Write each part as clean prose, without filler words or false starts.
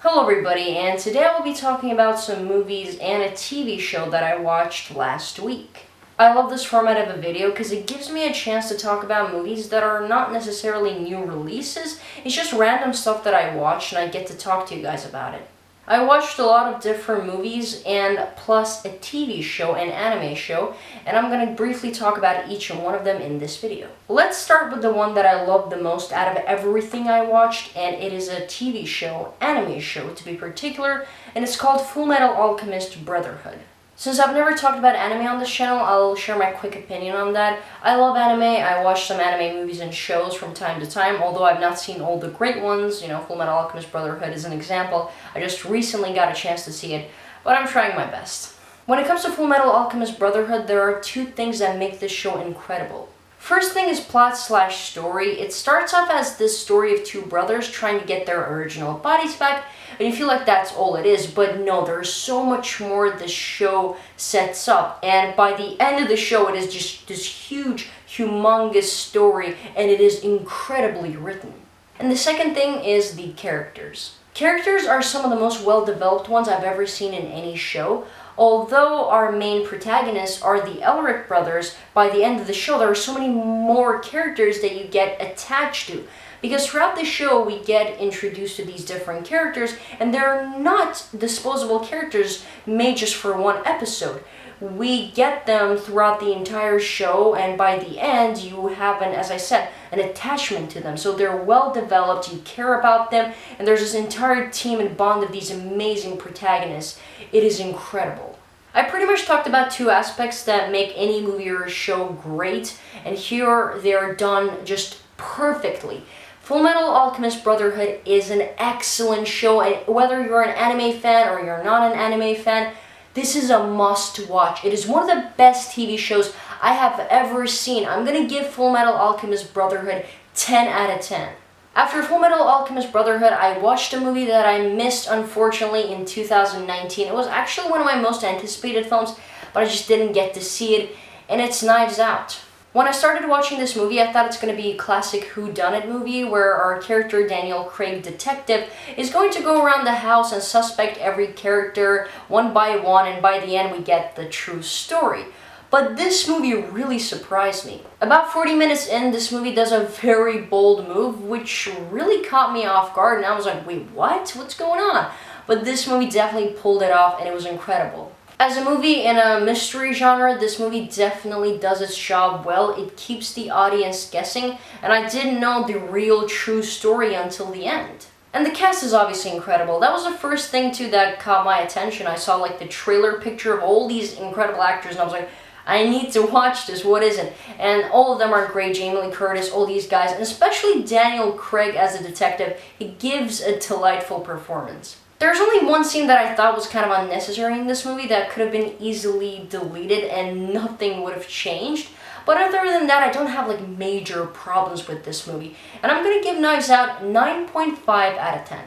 Hello everybody, and today I will be talking about some movies and a TV show that I watched last week. I love this format of a video because it gives me a chance to talk about movies that are not necessarily new releases. It's just random stuff that I watched and I get to talk to you guys about it. I watched a lot of different movies and plus a TV show and anime show, and I'm going to briefly talk about each one of them in this video. Let's start with the one that I loved the most out of everything I watched, and it is a TV show, anime show to be particular, and it's called Fullmetal Alchemist Brotherhood. Since I've never talked about anime on this channel, I'll share my quick opinion on that. I love anime. I watch some anime movies and shows from time to time, although I've not seen all the great ones. Fullmetal Alchemist Brotherhood is an example. I just recently got a chance to see it, but I'm trying my best. When it comes to Fullmetal Alchemist Brotherhood, there are two things that make this show incredible. First thing is plot/story. It starts off as this story of two brothers trying to get their original bodies back, and you feel like that's all it is, but no, there's so much more the show sets up, and by the end of the show, it is just this huge, humongous story, and it is incredibly written. And the second thing is the characters. Characters are some of the most well-developed ones I've ever seen in any show. Although our main protagonists are the Elric brothers, by the end of the show there are so many more characters that you get attached to. Because throughout the show we get introduced to these different characters, and they're not disposable characters made just for one episode. We get them throughout the entire show, and by the end you have as I said, an attachment to them. So they're well developed, you care about them, and there's this entire team and bond of these amazing protagonists. It is incredible. I pretty much talked about two aspects that make any movie or show great, and here they're done just perfectly. Fullmetal Alchemist Brotherhood is an excellent show, and whether you're an anime fan or you're not an anime fan, this is a must-watch. It is one of the best TV shows I have ever seen. I'm gonna give Fullmetal Alchemist Brotherhood 10 out of 10. After Fullmetal Alchemist Brotherhood, I watched a movie that I missed, unfortunately, in 2019. It was actually one of my most anticipated films, but I just didn't get to see it, and it's Knives Out. When I started watching this movie, I thought it's going to be a classic whodunit movie where our character, Daniel Craig detective, is going to go around the house and suspect every character one by one, and by the end we get the true story. But this movie really surprised me. About 40 minutes in, this movie does a very bold move, which really caught me off guard, and I was like, wait, what? What's going on? But this movie definitely pulled it off, and it was incredible. As a movie in a mystery genre, this movie definitely does its job well. It keeps the audience guessing, and I didn't know the real true story until the end. And the cast is obviously incredible. That was the first thing too that caught my attention. I saw like the trailer picture of all these incredible actors, and I was like, I need to watch this, what is it? And all of them are great. Jamie Lee Curtis, all these guys, and especially Daniel Craig as a detective, he gives a delightful performance. There's only one scene that I thought was kind of unnecessary in this movie that could have been easily deleted and nothing would have changed. But other than that, I don't have like major problems with this movie. And I'm gonna give Knives Out 9.5 out of 10.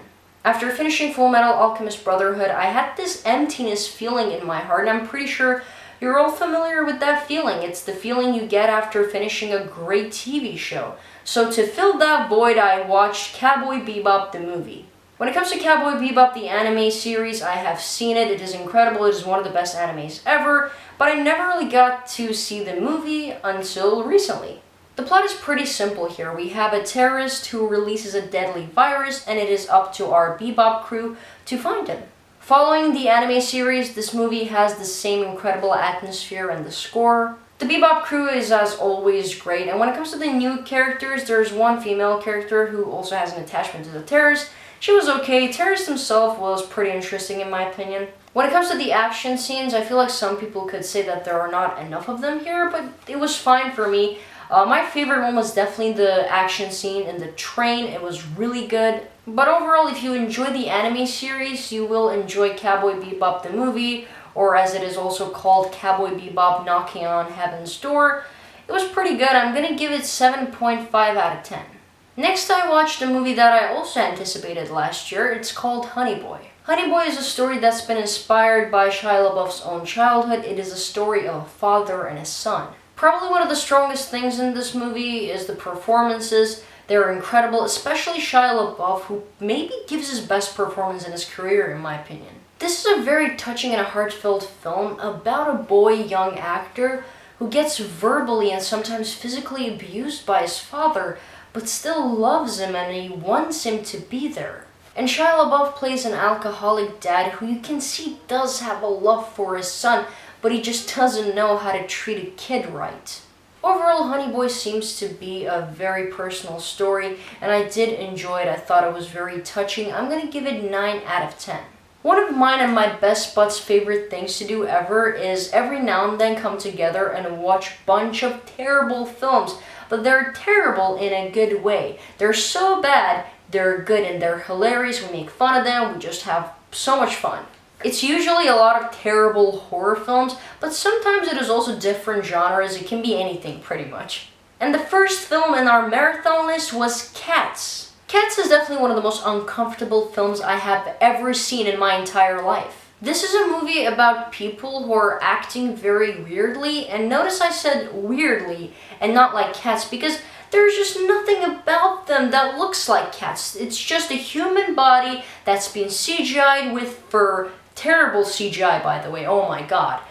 After finishing Fullmetal Alchemist Brotherhood, I had this emptiness feeling in my heart, and I'm pretty sure you're all familiar with that feeling. It's the feeling you get after finishing a great TV show. So to fill that void, I watched Cowboy Bebop the movie. When it comes to Cowboy Bebop, the anime series, I have seen it. It is incredible. It is one of the best animes ever, but I never really got to see the movie until recently. The plot is pretty simple here. We have a terrorist who releases a deadly virus, and it is up to our Bebop crew to find him. Following the anime series, this movie has the same incredible atmosphere and the score. The Bebop crew is, as always, great, and when it comes to the new characters, there's one female character who also has an attachment to the terrorist. She was okay. Terrorist himself was pretty interesting in my opinion. When it comes to the action scenes, I feel like some people could say that there are not enough of them here, but it was fine for me. My favorite one was definitely the action scene in the train. It was really good. But overall, if you enjoy the anime series, you will enjoy Cowboy Bebop the movie, or as it is also called, Cowboy Bebop Knocking on Heaven's Door. It was pretty good. I'm gonna give it 7.5 out of 10. Next, I watched a movie that I also anticipated last year. It's called Honey Boy. Honey Boy is a story that's been inspired by Shia LaBeouf's own childhood. It is a story of a father and a son. Probably one of the strongest things in this movie is the performances. They're incredible, especially Shia LaBeouf, who maybe gives his best performance in his career, in my opinion. This is a very touching and a heartfelt film about a boy, young actor, who gets verbally and sometimes physically abused by his father, but still loves him and he wants him to be there. And Shia LaBeouf plays an alcoholic dad who you can see does have a love for his son, but he just doesn't know how to treat a kid right. Overall, Honey Boy seems to be a very personal story, and I did enjoy it. I thought it was very touching. I'm going to give it 9 out of 10. One of mine and my best butt's favorite things to do ever is every now and then come together and watch a bunch of terrible films, but they're terrible in a good way. They're so bad, they're good and they're hilarious. We make fun of them, we just have so much fun. It's usually a lot of terrible horror films, but sometimes it is also different genres. It can be anything, pretty much. And the first film in our marathon list was Cats. Cats is definitely one of the most uncomfortable films I have ever seen in my entire life. This is a movie about people who are acting very weirdly, and notice I said weirdly and not like cats because there's just nothing about them that looks like cats. It's just a human body that's been CGI'd with fur. Terrible CGI, by the way, oh my god.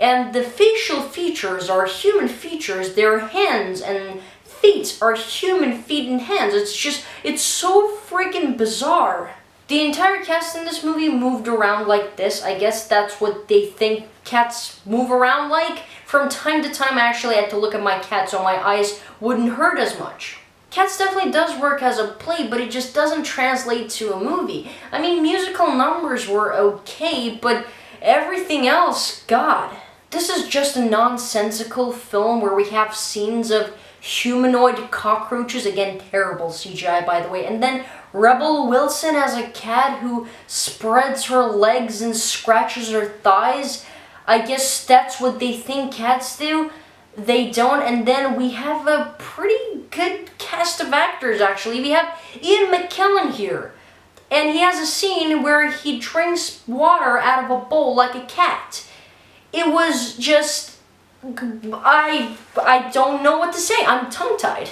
And the facial features are human features, their hands and feet are human feet and hands. It's so freaking bizarre. The entire cast in this movie moved around like this. I guess that's what they think cats move around like. From time to time I actually had to look at my cat so my eyes wouldn't hurt as much. Cats definitely does work as a play, but it just doesn't translate to a movie. I mean, musical numbers were okay, but everything else, God. This is just a nonsensical film where we have scenes of humanoid cockroaches, again, terrible CGI by the way, and then Rebel Wilson as a cat who spreads her legs and scratches her thighs. I guess that's what they think cats do. They don't, and then we have a pretty good cast of actors, actually. We have Ian McKellen here, and he has a scene where he drinks water out of a bowl like a cat. It was just, I don't know what to say. I'm tongue-tied.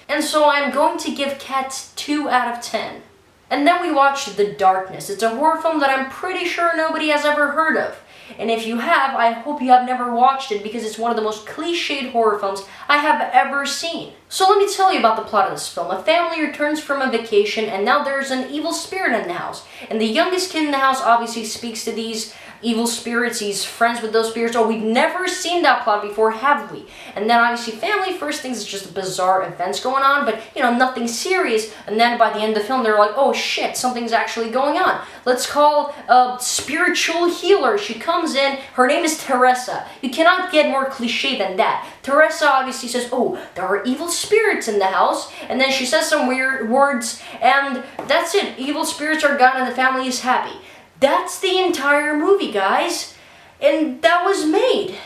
And so I'm going to give Cats 2 out of 10. And then we watched The Darkness. It's a horror film that I'm pretty sure nobody has ever heard of. And if you have, I hope you have never watched it because it's one of the most cliched horror films I have ever seen. So let me tell you about the plot of this film. A family returns from a vacation and now there's an evil spirit in the house. And the youngest kid in the house obviously speaks to these evil spirits. He's friends with those spirits. Oh, we've never seen that plot before, have we? And then obviously family first thinks it's just bizarre events going on, but you know, nothing serious. And then by the end of the film, they're like, oh shit, something's actually going on. Let's call a spiritual healer. She comes in, her name is Teresa. You cannot get more cliche than that. Teresa obviously says, oh, there are evil spirits in the house. And then she says some weird words, and that's it. Evil spirits are gone and the family is happy. That's the entire movie, guys. And that was made.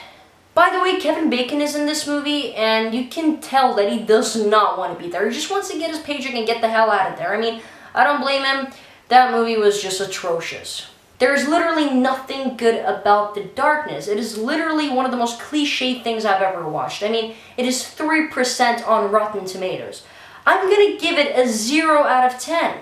By the way, Kevin Bacon is in this movie, and you can tell that he does not want to be there. He just wants to get his paycheck and get the hell out of there. I mean, I don't blame him. That movie was just atrocious. There's literally nothing good about The Darkness. It is literally one of the most cliched things I've ever watched. I mean, it is 3% on Rotten Tomatoes. I'm gonna give it a 0 out of 10.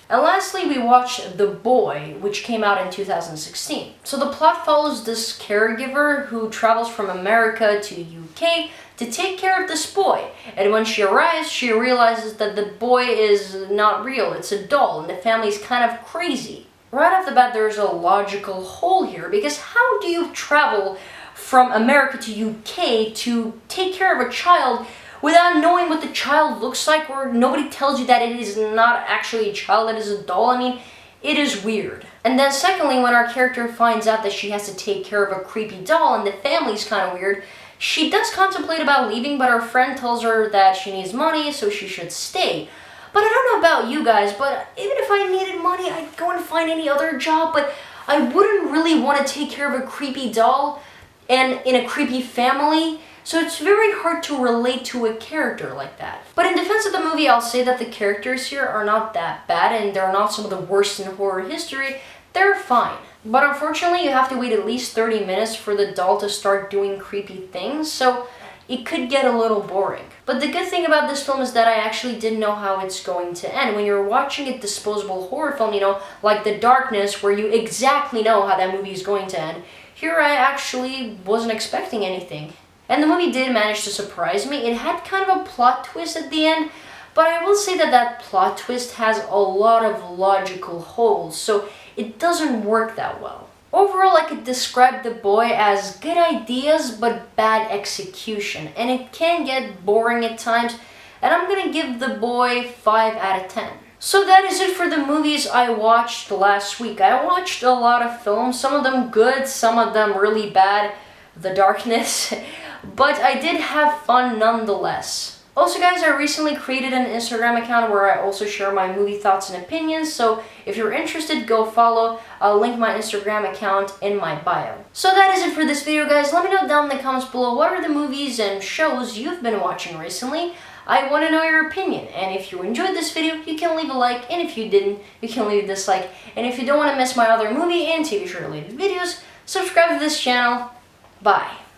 And lastly, we watched The Boy, which came out in 2016. So the plot follows this caregiver who travels from America to UK to take care of this boy. And when she arrives, she realizes that the boy is not real, it's a doll, and the family's kind of crazy. Right off the bat, there's a logical hole here, because how do you travel from America to UK to take care of a child without knowing what the child looks like, or nobody tells you that it is not actually a child, it is a doll? I mean, it is weird. And then secondly, when our character finds out that she has to take care of a creepy doll and the family's kind of weird, she does contemplate about leaving, but her friend tells her that she needs money, so she should stay. But I don't know about you guys, but even if I needed money, I'd go and find any other job, but I wouldn't really want to take care of a creepy doll and in a creepy family. So it's very hard to relate to a character like that. But in defense of the movie, I'll say that the characters here are not that bad, and they're not some of the worst in horror history. They're fine. But unfortunately, you have to wait at least 30 minutes for the doll to start doing creepy things. So it could get a little boring. But the good thing about this film is that I actually didn't know how it's going to end. When you're watching a disposable horror film, you know, like The Darkness, where you exactly know how that movie is going to end, here I actually wasn't expecting anything. And the movie did manage to surprise me. It had kind of a plot twist at the end, but I will say that that plot twist has a lot of logical holes, so it doesn't work that well. Overall, I could describe The Boy as good ideas but bad execution, and it can get boring at times, and I'm gonna give The Boy 5 out of 10. So that is it for the movies I watched last week. I watched a lot of films, some of them good, some of them really bad, The Darkness, but I did have fun nonetheless. Also guys, I recently created an Instagram account where I also share my movie thoughts and opinions, so if you're interested, go follow. I'll link my Instagram account in my bio. So that is it for this video guys. Let me know down in the comments below what are the movies and shows you've been watching recently. I want to know your opinion, and if you enjoyed this video, you can leave a like, and if you didn't, you can leave a dislike. And if you don't want to miss my other movie and TV show related videos, subscribe to this channel. Bye.